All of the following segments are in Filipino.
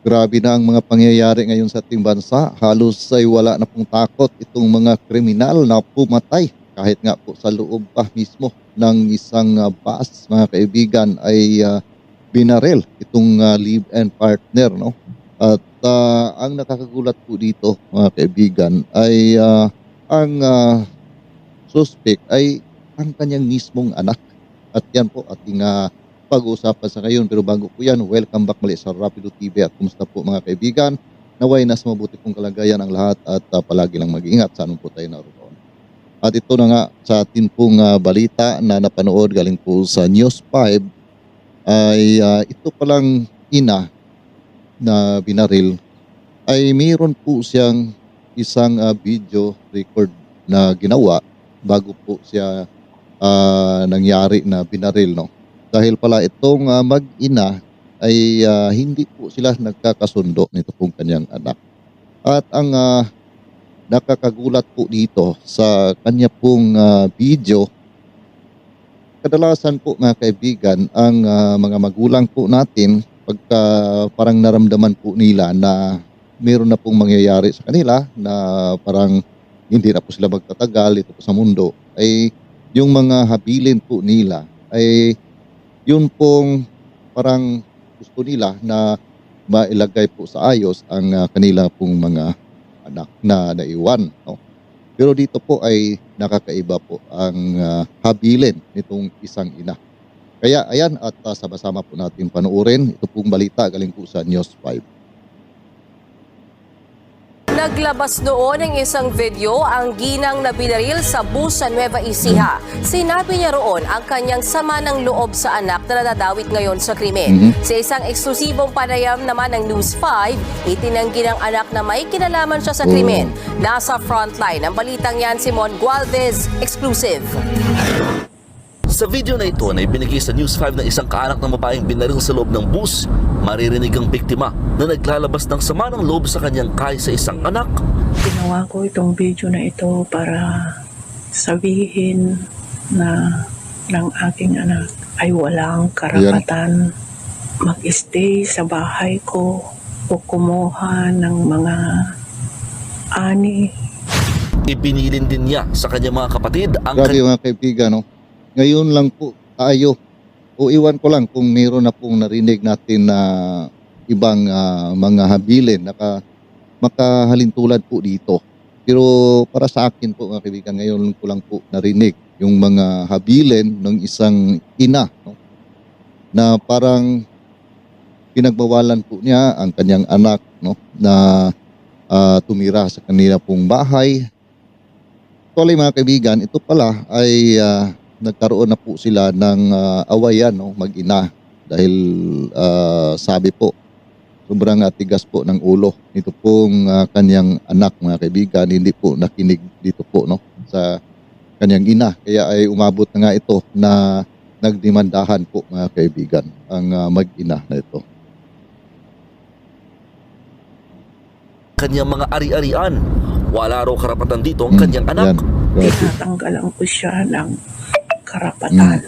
Grabe na ang mga pangyayari ngayon sa ating bansa. Halos ay wala na pong takot itong mga kriminal na pumatay. Kahit nga po sa loob pa mismo ng isang bus, mga kaibigan, ay binaril itong live-in partner. No? At ang nakakagulat po dito, mga kaibigan, ay ang suspect ay ang kanyang mismong anak. At yan po ating pag-uusapan sa ngayon. Pero bago po yan, welcome back muli sa Rapido TV. At kumusta po mga kaibigan? Naway nasa mabuti pong kalagayan ang lahat at palagi lang mag-ingat sa anong po tayo naroon. At ito na nga sa atin pong balita na napanood galing po sa News 5 ay ito palang ina na binaril ay mayroon po siyang isang video record na ginawa bago po siya nangyari na binaril, no? Dahil pala itong mag-ina ay hindi po sila nagkakasundo nito pong kanyang anak. At ang nakakagulat po dito sa kanya pong video, kadalasan po mga kaibigan, ang mga magulang po natin, pagka parang naramdaman po nila na meron na pong mangyayari sa kanila na parang hindi na po sila magtatagal ito po sa mundo, ay yung mga habilin po nila ay yun pong parang gusto nila na mailagay po sa ayos ang kanila pong mga anak na naiwan. No? Pero dito po ay nakakaiba po ang habilin nitong isang ina. Kaya ayan at sama-sama po natin panoorin ito pong balita galing po sa News 5. Naglabas noon ng isang video ang ginang na binaril sa bus sa Nueva Ecija. Sinabi niya roon ang kanyang sama ng loob sa anak na nadadawit ngayon sa krimen. Sa isang eksklusibong panayam naman ng News 5, itinanggi ng anak na may kinalaman siya sa krimen. Nasa frontline ang balitang yan si Mon Gualdez, exclusive. Sa video na ito na ibinigay sa News 5 ng isang kaanak ng babaeng binaril sa loob ng bus, maririnig ang biktima na naglalabas ng sama ng loob sa kanyang kahit sa isang anak. Ginawa ko itong video na ito para sabihin na ng aking anak ay walang karapatan mag-stay sa bahay ko o kumuha ng mga ani. Ibinilin din niya sa kanyang mga kapatid ang Grabe mga kaibigan, no? Ngayon lang po tayo, o iwan ko lang kung mayroon na pong narinig natin na ibang mga habilin na makahalintulad po dito. Pero para sa akin po mga kaibigan, ngayon ko lang po narinig yung mga habilin ng isang ina, no? Na parang pinagbawalan po niya ang kanyang anak, no? Na tumira sa kanila pong bahay. Actually mga kaibigan, ito pala ay nagkaroon na po sila ng awayan, no, mag-ina dahil sabi po sobrang tigas po ng ulo nito pong kanyang anak mga kaibigan, hindi po nakinig dito po, no, sa kanyang ina, kaya ay umabot na nga ito na nagdemandahan po mga kaibigan ang mag-ina na ito. kanyang mga ari-arian. Wala raw karapatan dito ang kanyang anak. Tinatanggalan ko siya ng karapatan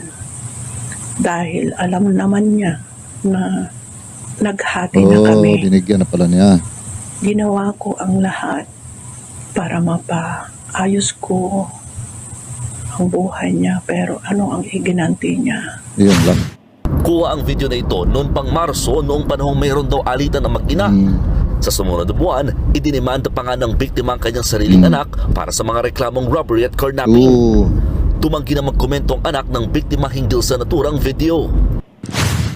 dahil alam naman niya na naghati na kami. Binigyan na pala niya. Ginawa ko ang lahat para mapaayos ko ang buhay niya, pero ano ang iginanti niya? Yun lang. Kuha ang video na ito noon pang Marso, noong panahong mayroon daw alitan ng mag-ina. Sa sumunod na buwan, idinimanda pa nga ng biktima ang kanyang sariling anak para sa mga reklamong robbery at kidnapping. Tumanggi na magkomento ang anak ng biktima hinggil sa naturang video.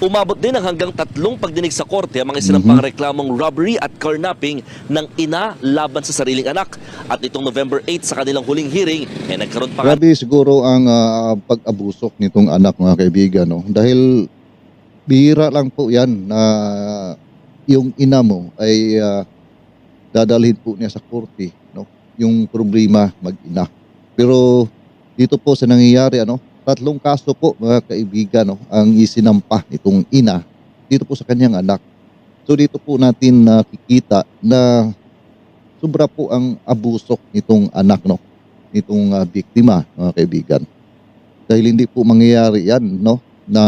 Umabot din ang hanggang 3 pagdinig sa korte ang mga sinampang reklamong robbery at kidnapping ng ina laban sa sariling anak. At itong November 8 sa kanilang huling hearing, nagkaroon pa Grabe siguro ang pag-abusok nitong anak mga kaibigan, no? Dahil bihira lang po yan na yung ina mo ay dadalhin po niya sa korte, no? Yung problema mag-ina. Pero dito po sa nangyayari, 3 kaso po mga kaibigan, no, ang isinampa nitong ina dito po sa kanyang anak. So dito po natin nakikita na sobra po ang abusok nitong anak, no, nitong biktima mga kaibigan. Dahil hindi po mangyayari yan, no, na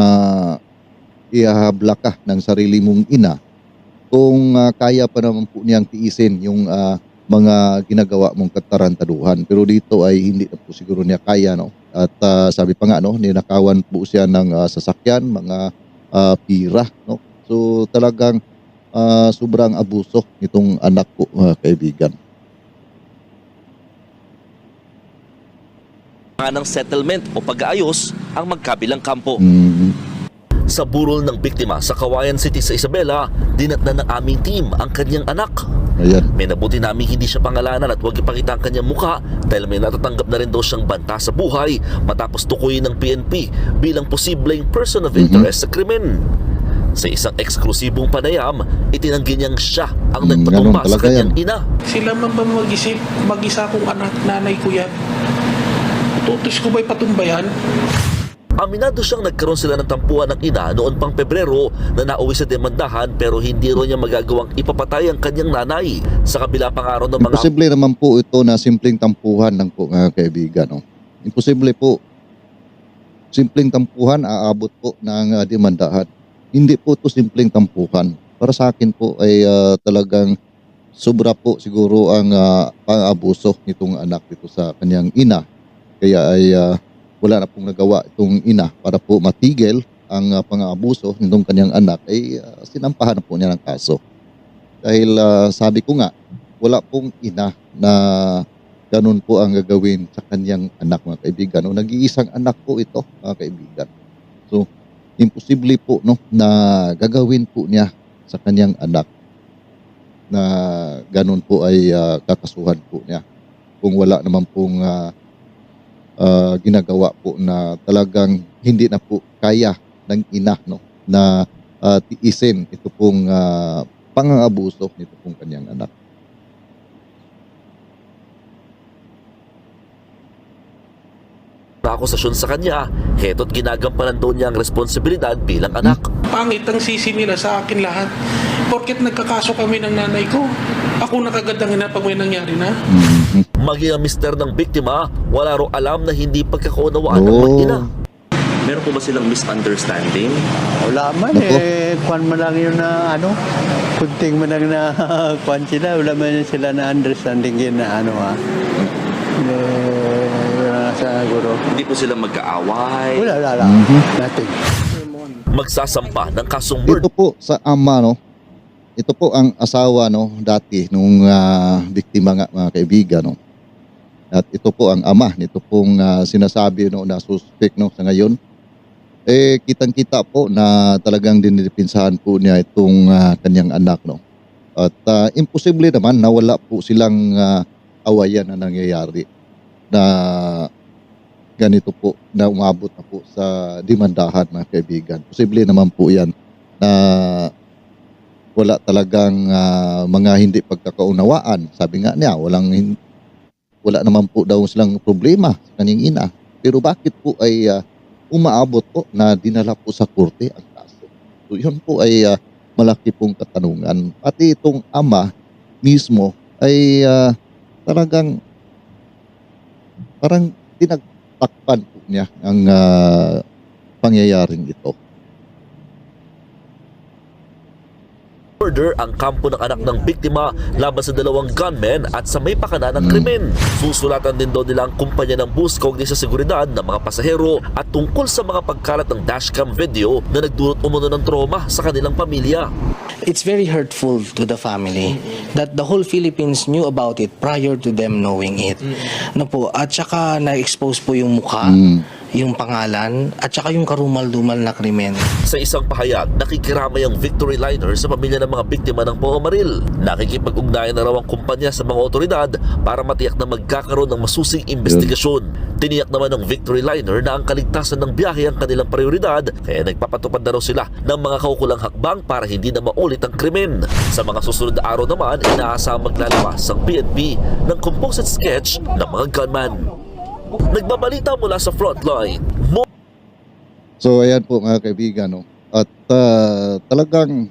ihahabla ka ng sarili mong ina kung kaya pa naman po niyang tiisin yung mga ginagawa mong katarantaduhan. Pero dito ay hindi na po siguro niya kaya, no? At sabi pa nga, no, ninakawan po siya ng sasakyan, mga pira, no? So talagang sobrang abuso nitong anak ko, mga kaibigan. ng settlement o pag-aayos ang magkabilang kampo. Sa burol ng biktima sa Kawayan City sa Isabela, dinatnan ng aming team ang kanyang anak. Ayan. May nabuti namin hindi siya pangalanan at huwag ipakita ang kanyang mukha dahil may natatanggap na rin daw siyang banta sa buhay matapos tukuyin ng PNP bilang posibleng person of interest sa krimen. Sa isang eksklusibong panayam, itinanggi niyang siya ang nagpatumba ganun sa talaga kanyang yan. ina. Sila man ba mag-isip, mag-isa kong anak, nanay ko yan. Tutos ko ba'y patumbayan? Aminado siyang nagkaroon sila ng tampuan ng ina noon pang Pebrero na nauwi sa demandahan pero hindi rin niya magagawang ipapatay ang kanyang nanay sa kabila pang araw ng mga... Imposible naman po ito na simpleng tampuhan lang po, mga kaibigan. No? Imposible po. Simpleng tampuhan, aabot po ng demandahan. Hindi po ito simpleng tampuhan. Para sa akin po ay talagang sobra po siguro ang pang-abuso nitong anak dito sa kanyang ina. Kaya ay wala na pong nagawa itong ina para po matigil ang pang-aabuso nitong kanyang anak ay sinampahan na po niya ng kaso. Dahil sabi ko nga, wala pong ina na ganun po ang gagawin sa kanyang anak, mga kaibigan. O, nag-iisang anak po ito, mga kaibigan. So, imposible po, no, na gagawin po niya sa kanyang anak na ganun po ay kakasuhan po niya. Kung wala naman pong ginagawa po na talagang hindi na po kaya ng ina, no, na tiisin ito pong pang-aabuso nito pong kanyang anak. akusasyon sa kanya, heto't ginagampanan daw niya ang responsibilidad bilang anak. Pangit ang sisi nila sa akin lahat. Porket nagkakaso kami ng nanay ko. Ako nakagandang ina pag may nangyari na. Maging ang mister ng biktima, wala raw alam na hindi pagkakaunawaan ng mag-ina. Meron po ba silang misunderstanding? Wala man Naku. kwan man lang yun na kunting man lang na kwan sila, wala man sila na understanding yun na wala sa guro. Hindi po sila magkaaway. Wala. Nothing. Magsasampa ng kasong murder. Ito po sa ama, no. Ito po ang asawa, no, dati nung biktima nga, mga kaibigan, no. At ito po ang ama nito pong sinasabi, no, na suspect, no, sa ngayon. Kitang-kita po na talagang dinidipinsahan po niya itong kanyang anak, no. At imposible naman na wala po silang awayan na nangyayari na ganito po, na umabot na po sa demandahan, mga kaibigan. Posible naman po yan na wala talagang mga hindi pagkakaunawaan. Sabi nga niya, wala naman po daw silang problema sa kanyang ina. Pero bakit po ay umaabot po na dinala po sa korte ang kaso? So yun po ay malaki pong katanungan. Pati itong ama mismo ay parang tinagtakpan po niya ang pangyayaring ito. Murder ang kampo ng anak ng biktima laban sa dalawang gunmen at sa may pakana ng krimen. Susulatan din daw nila ang kumpanya ng bus kaugnay sa seguridad ng mga pasahero at tungkol sa mga pagkalat ng dashcam video na nagdulot umano ng trauma sa kanilang pamilya. It's very hurtful to the family that the whole Philippines knew about it prior to them knowing it. No po, at saka na-expose po yung mukha, yung pangalan, at saka yung karumal-dumal na krimen. Sa isang pahayag, nakikiramay ang Victory Liner sa pamilya ng mga biktima ng pamamaril. Nakikipag-ugnayan na raw ang kumpanya sa mga otoridad para matiyak na magkakaroon ng masusing investigasyon. Tiniyak naman ng Victory Liner na ang kaligtasan ng biyahe ang kanilang prioridad, kaya nagpapatupad na raw sila ng mga kaukulang hakbang para hindi na maulit ang krimen. Sa mga susunod na araw naman, inaasahang maglalabas ang PNP ng composite sketch ng mga gunman. Nagbabalita mula sa frontline. So ayan po, mga kaibigan, no. At talagang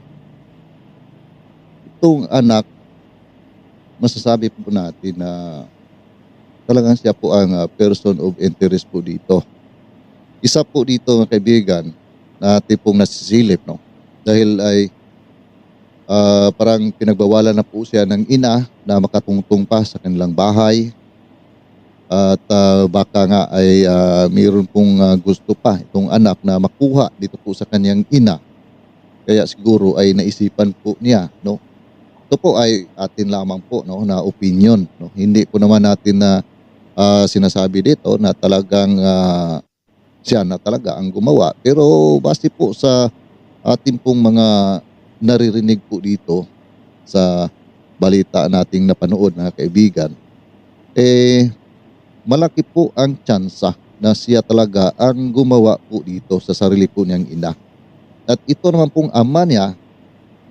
itong anak, masasabi po natin na talagang siya po ang person of interest po dito. Isa po dito, mga kaibigan, na ating pong nasisilip, no. Dahil ay parang pinagbawalan na po siya ng ina na makatungtong pa sa kanilang bahay. At baka nga ay mayroon pong gusto pa itong anak na makuha dito po sa kanyang ina. Kaya siguro ay naisipan po niya, no? Ito po ay atin lamang po, no, na opinion, no. Hindi po naman natin na sinasabi dito na talagang siya na talaga ang gumawa. Pero base po sa ating pong mga naririnig po dito sa balita nating napanood, mga kaibigan, malaki po ang tsansa na siya talaga ang gumawa po dito sa sarili po niyang ina. At ito naman pong ama niya,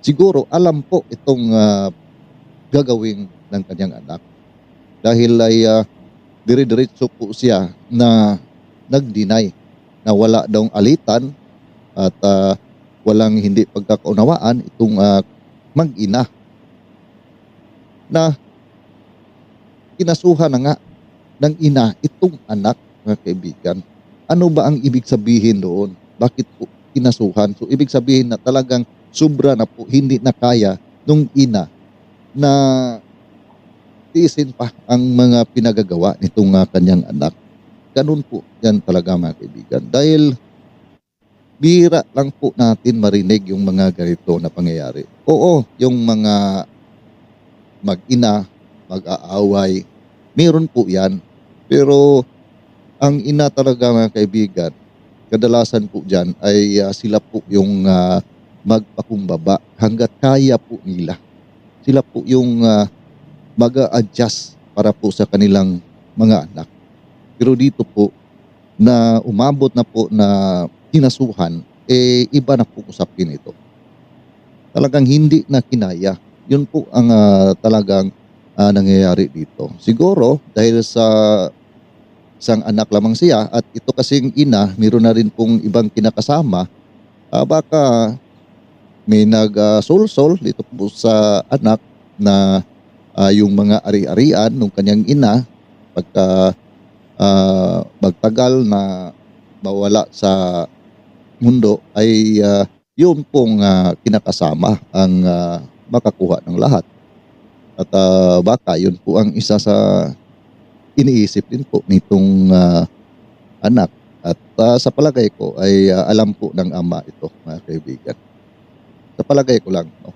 siguro alam po itong gagawin ng kanyang anak. Dahil ay dire-diretso po siya na nag-deny na wala daw alitan at walang hindi pagkakaunawaan itong mag-ina na kinasuhan na nga ng ina itong anak, mga kaibigan. Ano ba ang ibig sabihin doon? Bakit po kinasuhan? So ibig sabihin na talagang sobra na po, hindi na kaya nung ina na tiisin pa ang mga pinagagawa nitong kanyang anak. Ganun po yan talaga, mga kaibigan. Dahil bira lang po natin marinig yung mga ganito na pangyayari. Oo, yung mga mag-ina, mag-aaway, meron po yan. Pero ang ina talaga, mga kaibigan, kadalasan po dyan ay sila po yung magpakumbaba hanggat kaya po nila. Sila po yung mag-a-adjust para po sa kanilang mga anak. Pero dito po na umabot na po na kinasuhan, iba na po usapin ito. Talagang hindi na kinaya. Yun po ang talagang nangyayari dito. Siguro dahil sa isang anak lamang siya at ito kasing ina, mayroon na rin pong ibang kinakasama, baka may nag-sol-sol dito po sa anak na yung mga ari-arian ng kanyang ina pagka magtagal na mawala sa mundo ay yun pong kinakasama ang makakuha ng lahat. At baka yun po ang isa sa iniisip din po nitong anak. At sa palagay ko ay alam po ng ama ito, mga kaibigan. Sa palagay ko lang, no?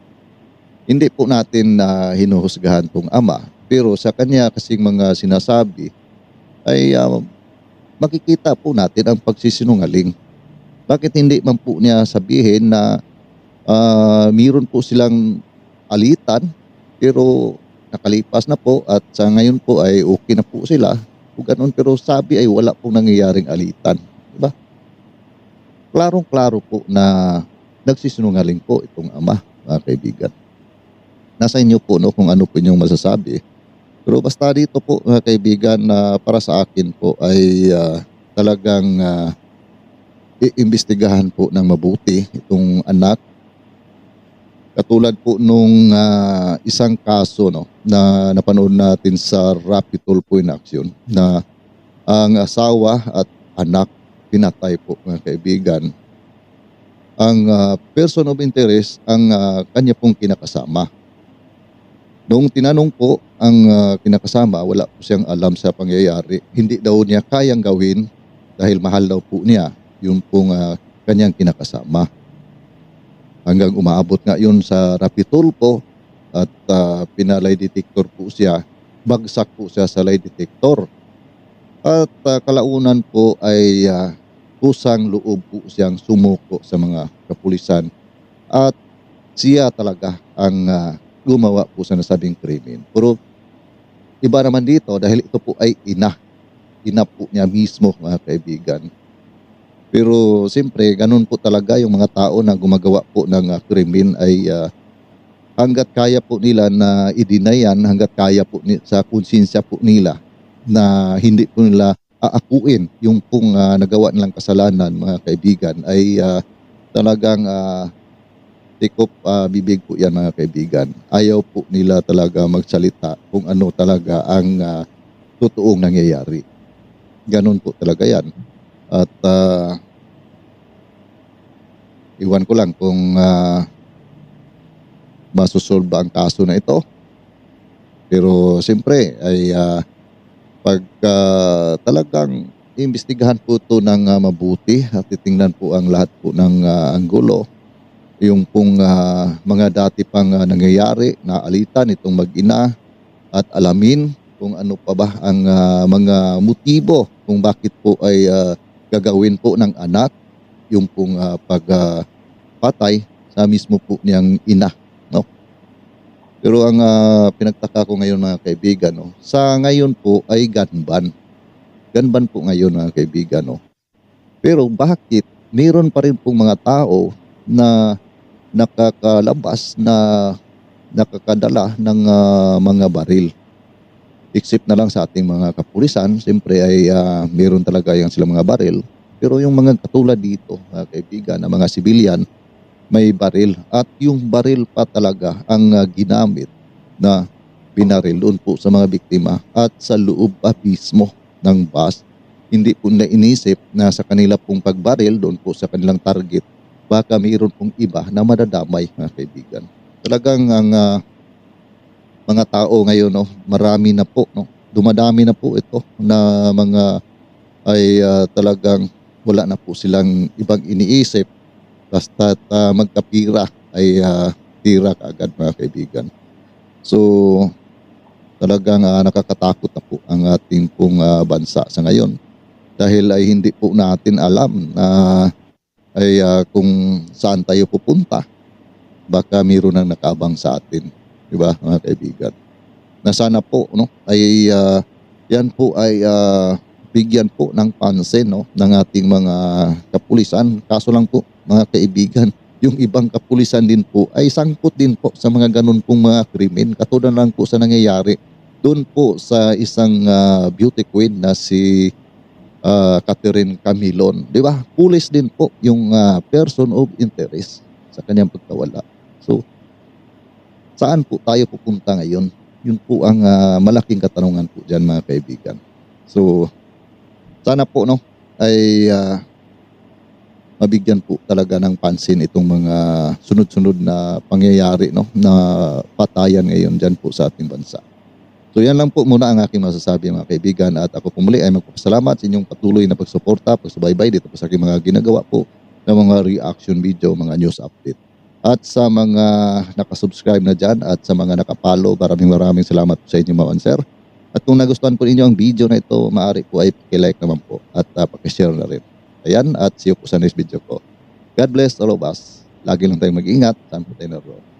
Hindi po natin hinuhusgahan tong ama, pero sa kanya kasing mga sinasabi ay makikita po natin ang pagsisinungaling. Bakit hindi man po niya sabihin na mayroon po silang alitan pero nakalipas na po at sa ngayon po ay okay na po sila. O ganun, pero sabi ay wala pong nangyayaring alitan. Diba? Klarong-klaro po na nagsisinungaling po itong ama, mga kaibigan. Nasa inyo po, no, kung ano po inyong masasabi. Pero basta dito po, mga kaibigan, para sa akin po ay talagang iimbestigahan po ng mabuti itong anak. Katulad po nung isang kaso, no, na napanood natin sa Rapid Tulfo in Action na ang asawa at anak pinatay po, mga kaibigan. Ang person of interest ang kanya pong kinakasama. Noong tinanong po ang kinakasama, wala po siyang alam sa pangyayari. Hindi daw niya kayang gawin dahil mahal daw po niya yung pong kanyang kinakasama. Hanggang umaabot nga yun sa Rapid Tulfo at pinalay detector po siya. Bagsak po siya sa lie detector. At kalaunan po ay kusang loob po siyang sumuko sa mga kapulisan. At siya talaga ang gumawa po sa nasabing krimen. Pero iba naman dito dahil ito po ay ina. Ina po niya mismo, mga kaibigan. Pero siyempre, ganun po talaga yung mga tao na gumagawa po ng krimen ay hanggat kaya po nila na i-deny yan, hanggat kaya po sa konsensya po nila na hindi po nila aakuin yung pong nagawa nilang kasalanan, mga kaibigan, ay talagang tikop bibig po yan, mga kaibigan. Ayaw po nila talaga magsalita kung ano talaga ang totoong nangyayari. Ganun po talaga yan. At iwan ko lang kung masusolve ang kaso na ito. Pero siyempre ay pag talagang imbestigahan po ito ng mabuti at titingnan po ang lahat po ng anggulo, yung pong mga dati pang nangyayari na alitan itong mag-ina at alamin kung ano pa ba ang mga motibo kung bakit po ay gagawin po ng anak yung pong pagpatay sa mismo po niyang ina, no? Pero ang pinagtaka ko ngayon mga kaibigan, no, sa ngayon po ay gun ban. Gun ban po ngayon mga kaibigan, no. Pero bakit meron pa rin pong mga tao na nakakalabas na nakakadala ng mga baril? Except na lang sa ating mga kapulisan, siyempre ay meron talaga yung sila mga baril. Pero yung mga katulad dito, mga kaibigan, na mga civilian, may baril. At yung baril pa talaga ang ginamit na binaril doon po sa mga biktima at sa loob pa mismo ng bus. Hindi po na inisip na sa kanila pong pagbaril doon po sa kanilang target, baka mayroon pong iba na madadamay, mga kaibigan. Talagang ang mga tao ngayon, no, marami na po, no, dumadami na po ito na mga ay talagang wala na po silang ibang iniisip. Basta magkapira ay tira kaagad, mga kaibigan. So talagang nakakatakot na po ang ating pong bansa sa ngayon. Dahil ay hindi po natin alam na ay kung saan tayo pupunta. Baka mayroon nang nakabang sa atin. Diba, mga kaibigan? Na sana po, no, ay yan po ay bigyan po ng pansin, no, ng ating mga kapulisan. Kaso lang po, mga kaibigan, yung ibang kapulisan din po ay sangkot din po sa mga ganun pong mga krimen. Katulad lang po sa nangyayari doon po sa isang beauty queen na si Catherine Camilon. Di ba? Pulis din po yung person of interest sa kanyang pagkawala. So, saan po tayo pupunta ngayon? Yun po ang malaking katanungan po dyan, mga kaibigan. So, sana po, no, ay mabigyan po talaga ng pansin itong mga sunod-sunod na pangyayari, no, na patayan ngayon dyan po sa ating bansa. So yan lang po muna ang aking masasabi, mga kaibigan, at ako po muli ay magpapasalamat sa inyong patuloy na pagsuporta, pagsubaybay dito po sa aking mga ginagawa po ng mga reaction video, mga news update. At sa mga nakasubscribe na dyan at sa mga nakapalo, maraming salamat po sa inyo, mga sir. At kung nagustuhan po ninyo ang video na ito, maaari po ay pakilike naman po at pakishare na rin. Ayan, at see you po sa next video ko. God bless all of us. Lagi lang tayong mag-ingat. Saan po tayo naroon.